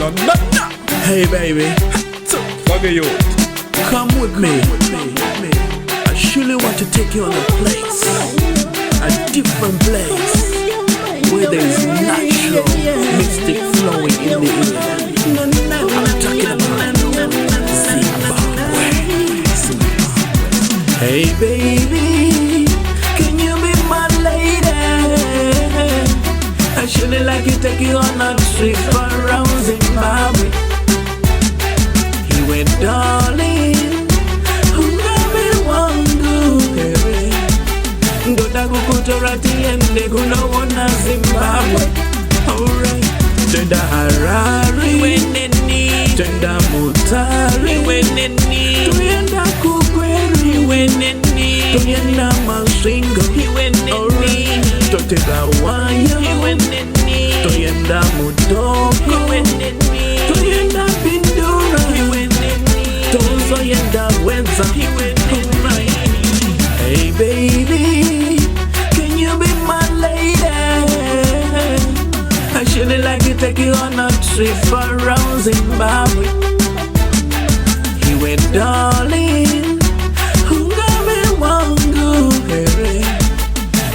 Hey baby, Slaggy yout. come with me. I surely want to take you on a place, a different place, where there's natural mystic flowing in the air. I'm talking about Zimbabwe. Hey baby, can you be my lady? I surely like to take you on a trip around Zimbabwe. He went, darling, ungabe wangu ndoda kukutorati ende kunaona Zimbabwe. Alright, tenda Harare, tenda Mutare, tuyenda Kugweri, tuyenda Masingo, alright, totega Waya, tuyenda Mutoko, tuyenda Pindura, tozoyenda Wenza. Hey baby, can you be my lady? I surely like to take you on a trip around Zimbabwe. He went, darling, ungabe wangu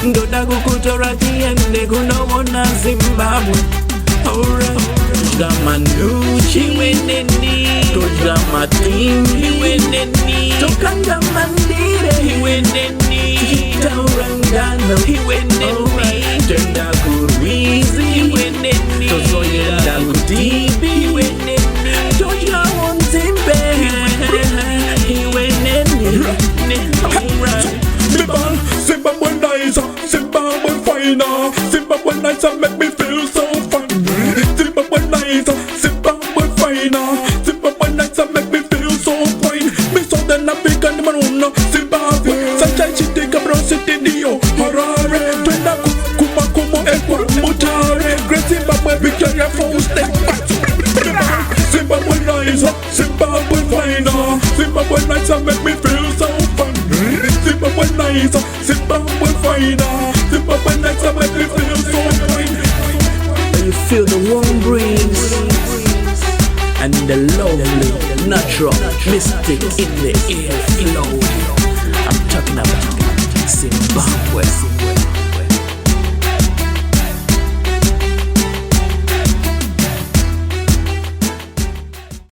ndoda kukutorati ende kunaona Zimbabwe. Alright, toja Manuchi, toja Matindi, tokanga Mandire, Taurangano, alright, tenda Kurizi, tozoyenda Kutibi, toja Wonzimbe, alright. Zimbabwe nice, Zimbabwe finer. Zimbabwe nice make me feel so fine. Zimbabwe nice, Zimbabwe finer. Zimbabwe nice make me feel so fine. Me Southern African man, Zimbabwe. Sunshine city, Cameroon city, Dio, Harare. Twenda Kumakumo, Ekwa, Mutare. Great Zimbabwe, Victoria Falls, Zimbabwe nice, Zimbabwe finer. Zimbabwe nice make me feel so fine. Zimbabwe nice, Zimbabwe finer. Zimbabwe nice make me feel so fine. You feel the warm breeze and the lovely natural mystic in the air flow. I'm talking about Zimbabwe.